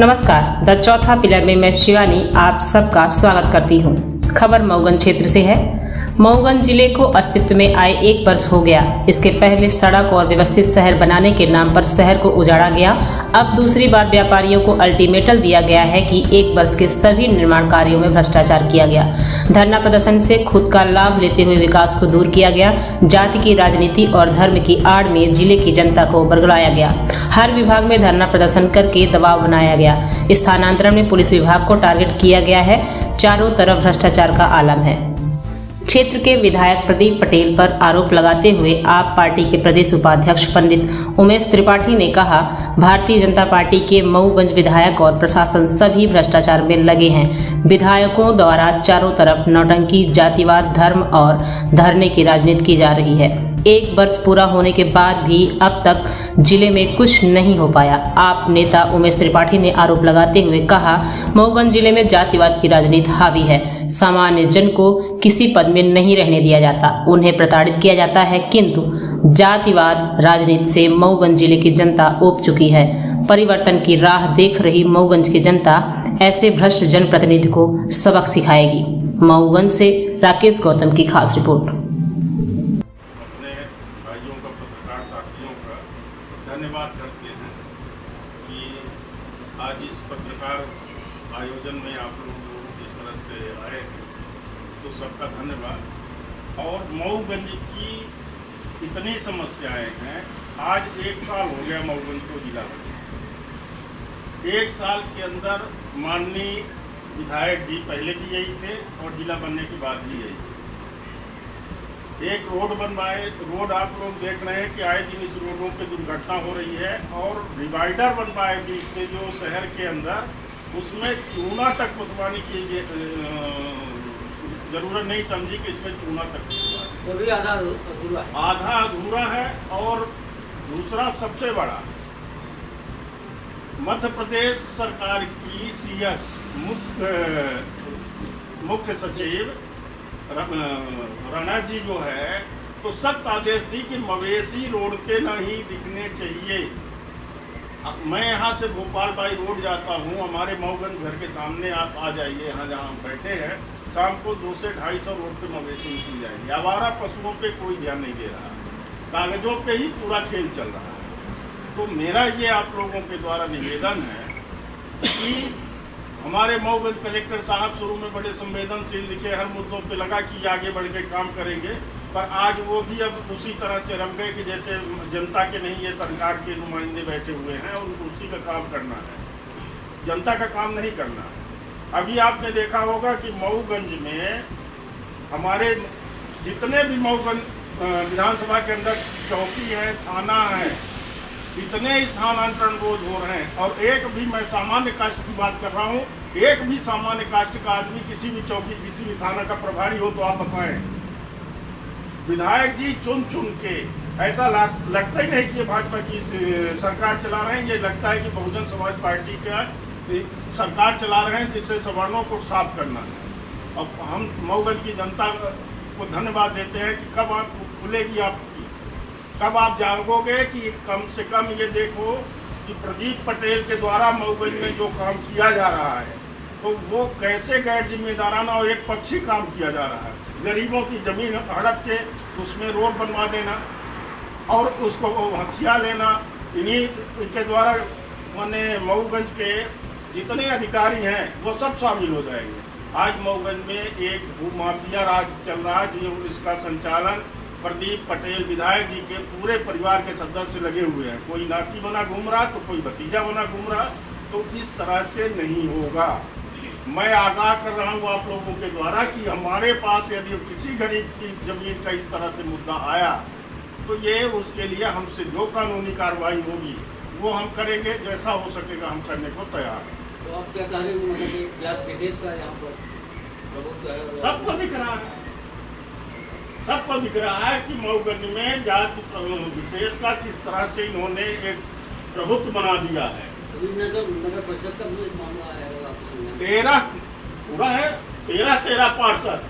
नमस्कार, द चौथा पिलर में मैं शिवानी आप सबका स्वागत करती हूँ। खबर मऊगंज क्षेत्र से है। मऊगंज जिले को अस्तित्व में आए 1 वर्ष हो गया। इसके पहले सड़क और व्यवस्थित शहर बनाने के नाम पर शहर को उजाड़ा गया। अब दूसरी बार व्यापारियों को अल्टीमेटम दिया गया है कि 1 वर्ष के सभी निर्माण कार्यों में भ्रष्टाचार किया गया। धरना प्रदर्शन से खुद का लाभ लेते हुए विकास को दूर किया गया। जाति की राजनीति और धर्म की आड़ में जिले की जनता को बरगलाया गया। हर विभाग में धरना प्रदर्शन करके दबाव बनाया गया। स्थानांतरण में पुलिस विभाग को टारगेट किया गया है। चारों तरफ भ्रष्टाचार का आलम है। क्षेत्र के विधायक प्रदीप पटेल पर आरोप लगाते हुए आप पार्टी के प्रदेश उपाध्यक्ष पंडित उमेश त्रिपाठी ने कहा, भारतीय जनता पार्टी के मऊगंज विधायक और प्रशासन सभी भ्रष्टाचार में लगे हैं। विधायकों द्वारा चारों तरफ नौटंकी, जातिवाद, धर्म और धरने की राजनीति की जा रही है। 1 वर्ष पूरा होने के बाद भी अब तक जिले में कुछ नहीं हो पाया। आप नेता उमेश त्रिपाठी ने आरोप लगाते हुए कहा, मऊगंज जिले में जातिवाद की राजनीति हावी है। सामान्य जन को किसी पद में नहीं रहने दिया जाता, उन्हें प्रताड़ित किया जाता है, किंतु जातिवाद राजनीति से मऊगंज जिले की जनता ऊब चुकी है। परिवर्तन की राह देख रही मऊगंज की जनता ऐसे भ्रष्ट जनप्रतिनिधि को सबक सिखाएगी। मऊगंज से राकेश गौतम की खास रिपोर्ट। धन्यवाद करते हैं कि आज इस पत्रकार आयोजन में आप लोग इस तरह से आए हैं, तो सबका धन्यवाद। और मऊगंज की इतनी समस्याएं हैं। आज 1 साल हो गया मऊगंज को जिला बने। 1 साल के अंदर माननीय विधायक जी पहले भी यही थे और जिला बनने के बाद भी यही थे। एक रोड बनवाए, रोड आप लोग देख रहे हैं कि आए दिन इस रोडों पे दुर्घटना हो रही है। और डिवाइडर बनवाए बीच से जो शहर के अंदर, उसमें चूना तक पुतवाने की जरूरत नहीं समझी कि इसमें चूना तक वो भी आधा अधूरा है। और दूसरा सबसे बड़ा, मध्य प्रदेश सरकार की CS मुख्य सचिव राणा जी जो है, तो सख्त आदेश दी कि मवेशी रोड पे नहीं दिखने चाहिए। मैं यहाँ से भोपाल बाई रोड जाता हूँ, हमारे मऊगंज घर के सामने आप आ जाइए, यहाँ जहाँ हम बैठे हैं, शाम को 200 से 250 रोड पे मवेशी निकल जाएंगे। आवारा पशुओं पे कोई ध्यान नहीं दे रहा, कागजों पे ही पूरा खेल चल रहा है। तो मेरा ये आप लोगों के द्वारा निवेदन है कि हमारे मऊगंज कलेक्टर साहब शुरू में बड़े संवेदनशील दिखे, हर मुद्दों पे लगा कि आगे बढ़ के काम करेंगे, पर आज वो भी अब उसी तरह से रम गए कि जैसे जनता के नहीं, ये सरकार के नुमाइंदे बैठे हुए हैं और उसी का काम करना है, जनता का काम नहीं करना। अभी आपने देखा होगा कि मऊगंज में हमारे जितने भी मऊगंज विधानसभा के अंदर चौकी है, थाना है, इतने स्थानांतरण रोज हो रहे हैं। और एक भी, मैं सामान्य कास्ट की बात कर रहा हूँ, एक भी सामान्य कास्ट का आदमी किसी भी चौकी, किसी भी थाना का प्रभारी हो तो आप बताएं। विधायक जी चुन चुन के, ऐसा लगता ही नहीं कि ये भाजपा की सरकार चला रहे हैं, ये लगता है कि बहुजन समाज पार्टी का सरकार चला रहे हैं, जिससे सवर्णों को साफ करना है। अब हम मऊगंज की जनता को धन्यवाद देते हैं कि कब आप खुलेगी आपकी, कब आप जानोगे कि कम से कम ये देखो कि प्रदीप पटेल के द्वारा मऊगंज में जो काम किया जा रहा है, तो वो कैसे गैर जिम्मेदाराना और एक पक्षी काम किया जा रहा है। गरीबों की ज़मीन हड़प के उसमें रोड बनवा देना और उसको हथिया लेना, इन्हीं के द्वारा माने मऊगंज के जितने अधिकारी हैं वो सब शामिल हो जाएंगे। आज मऊगंज में एक भूमाफिया राज चल रहा है, जो इसका संचालन प्रदीप पटेल विधायक जी के पूरे परिवार के सदस्य लगे हुए हैं। कोई नाती बना घूम रहा तो कोई भतीजा बना घूम रहा, तो इस तरह से नहीं होगा। मैं आगाह कर रहा हूँ आप लोगों के द्वारा कि हमारे पास यदि किसी गरीब की जमीन का इस तरह से मुद्दा आया, तो ये उसके लिए हमसे जो कानूनी कार्रवाई होगी वो हम करेंगे, जैसा हो सकेगा हम करने को तैयार हैं। तो आप क्या कह रहे हो, जात विशेष का यहाँ पर प्रभुत्व है? सबको दिख रहा है, सबको दिख रहा है कि मऊगंज में जात विशेष का किस तरह से इन्होंने एक प्रभुत्व बना दिया है। नगर परिषद का भी मामला है, 13 पूरा है, 13 पार्षद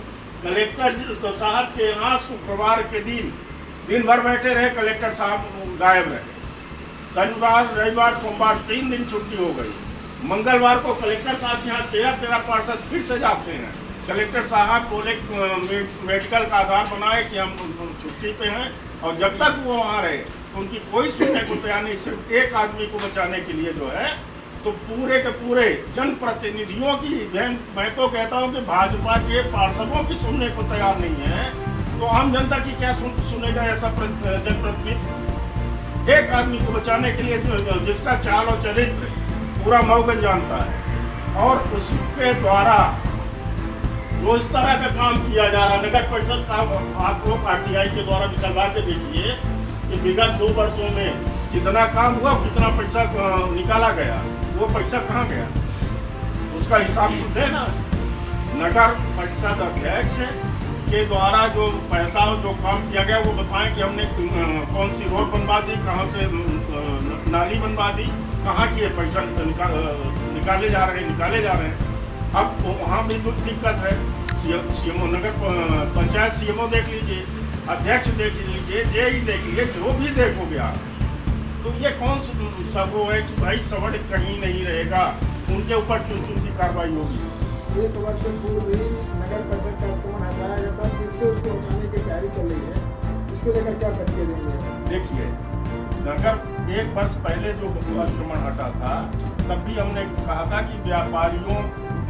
कलेक्टर साहब के यहाँ शुक्रवार के दिन भर बैठे रहे, कलेक्टर साहब गायब रहे। शनिवार, रविवार, सोमवार 3 दिन छुट्टी हो गई। मंगलवार को कलेक्टर साहब के यहाँ 13 पार्षद फिर से जाते हैं। कलेक्टर साहब बोले मेडिकल का आधार बनाए कि हम छुट्टी पे हैं, और जब तक वो वहाँ रहे तो उनकी कोई सुनने को तैयार नहीं। सिर्फ एक आदमी को बचाने के लिए जो है तो पूरे के पूरे जनप्रतिनिधियों की, मैं तो कहता हूँ कि भाजपा के पार्षदों की सुनने को तैयार नहीं है, तो आम जनता की क्या सुनेगा ऐसा जनप्रतिनिधि। एक आदमी को बचाने के लिए जिसका चाल और चरित्र पूरा मऊगंज जानता है, और उसके द्वारा जो इस तरह का काम किया जा रहा है नगर परिषद का, आप लोग RTI के द्वारा निकलवा के देखिए कि विगत 2 वर्षों में जितना काम हुआ, कितना पैसा निकाला गया, वो पैसा कहाँ गया, उसका हिसाब तो देना। नगर परिषद अध्यक्ष के द्वारा जो पैसा जो काम किया गया वो बताएं कि हमने कौन सी रोड बनवा दी, कहाँ से नाली बनवा दी, कहाँ की पैसा निकाले जा रहे हैं। अब वहाँ भी दिक्कत है। CMO नगर पंचायत CMO देख लीजिए, अध्यक्ष देख लीजिए, JE देख लीजिए, जो भी देखोगे आप, तो ये कौन सा वो है कि भाई सवर्ण कहीं नहीं रहेगा, उनके ऊपर चुन की कार्रवाई होगी। 1 वर्ष पूर्व ही नगर परिषद का अतिक्रमण हटाया जाता, फिर से उसको हटाने की तैयारी चल रही है, इसको लेकर क्या प्रतिक्रिया देंगे? देखिए, नगर 1 वर्ष पहले जो अतिक्रमण हटा था, तब भी हमने कहा था कि व्यापारियों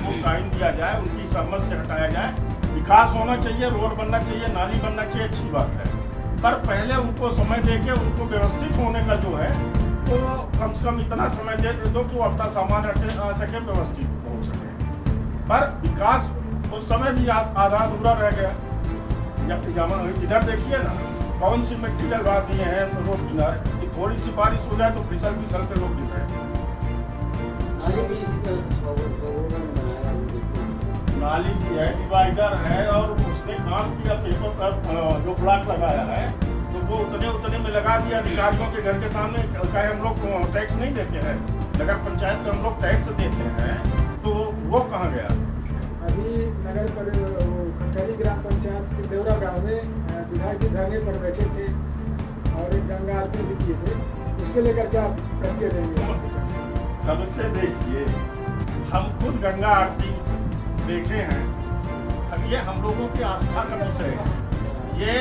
को टाइम दिया जाए, उनकी सहमत से हटाया जाए, विकास होना चाहिए, रोड बनना चाहिए, नाली बनना चाहिए, अच्छी बात है, पर पहले उनको समय देके उनको व्यवस्थित होने का जो है तो कम से कम इतना समय दे दो कि वो अपना सामान आ सके, व्यवस्थित हो सके। पर विकास उस समय भी आधा अधूरा रह गया। इधर देखिए ना, कौन सी मिट्टी डलवा दिए हैं रोड किनारे कि थोड़ी सी बारिश हो जाए तो फिसल के लोग गिर रहे हैं। नाली भी है, डिवाइडर है, और उसने काम किया, पेपर पर जो ब्लॉक लगाया है तो वो उतने में लगा दिया अधिकारियों के घर के सामने। कहे हम लोग टैक्स नहीं देते हैं, नगर पंचायत में हम लोग टैक्स देते हैं, तो वो कहाँ गया? अभी खंडेरी ग्राम पंचायत के देवरा गांव में विधायक जी धरने पर बैठे थे और एक गंगा आरती भी किए थे, उसके लेकर क्या प्रतिक्रिया देंगे? सबसे देखिए, हम खुद गंगा आरती देखे हैं। अब ये हम लोगों की आस्था का विषय है, ये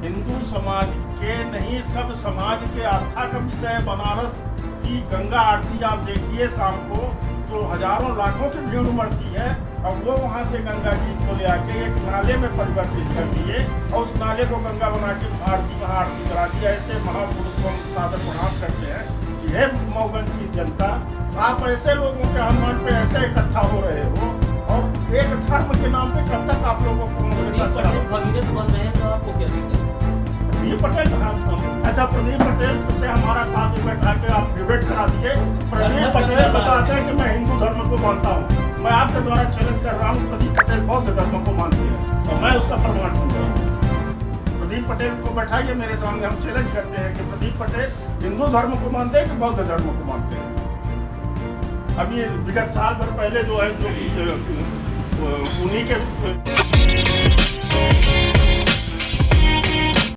हिंदू समाज के नहीं, सब समाज के आस्था का विषय है। बनारस की गंगा आरती आप देखिए शाम को तो हजारों लाखों की भीड़ उमड़ती है, और वो वहाँ से गंगा जी को ले आके एक नाले में परिवर्तित कर दिए और उस नाले को गंगा बना के आरती करा दी। ऐसे महापुरुष को हम सादर प्रणाम करते हैं। यह मऊगंज की जनता, आप ऐसे लोगों के अनुमान पे ऐसे इकट्ठा हो रहे हो, और एक धर्म के नाम पे कब तक आप लोगों को भगीरथ बन रहे हैं, तो आपको क्या दिक्कत? प्रदीप पटेल, अच्छा प्रदीप पटेल से हमारा साथ में बैठा के आप डिबेट करा दिए। प्रदीप पटेल बताते हैं कि मैं हिंदू धर्म को मानता हूँ। मैं आपके द्वारा चैलेंज कर रहा हूँ, प्रदीप पटेल बौद्ध धर्म को मानते हैं और मैं उसका प्रमाण दूंगा। प्रदीप पटेल को बैठाइए मेरे सामने, हम चैलेंज करते हैं कि प्रदीप पटेल हिंदू धर्म को मानते हैं कि बौद्ध धर्म को मानते हैं। अभी विगत साल भर पहले जो है, जो उन्हीं के